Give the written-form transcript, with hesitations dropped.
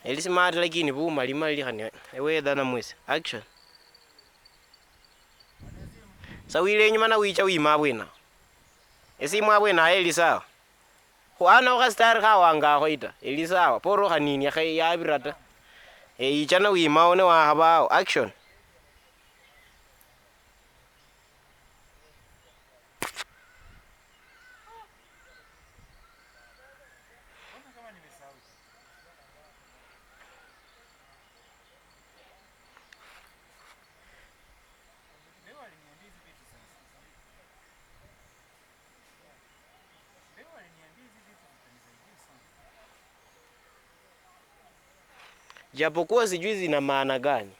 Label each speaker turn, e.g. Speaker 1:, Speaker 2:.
Speaker 1: Smart lakini buma limali khane weather na mwese action sawile nyuma na wicha wima bwena esimwa bwena eli sawa khwana ka star kha wanga khoita eli sawa poro khanini khe ya birata icha na wima one wa habao action japokuwa sijui zina maana gani.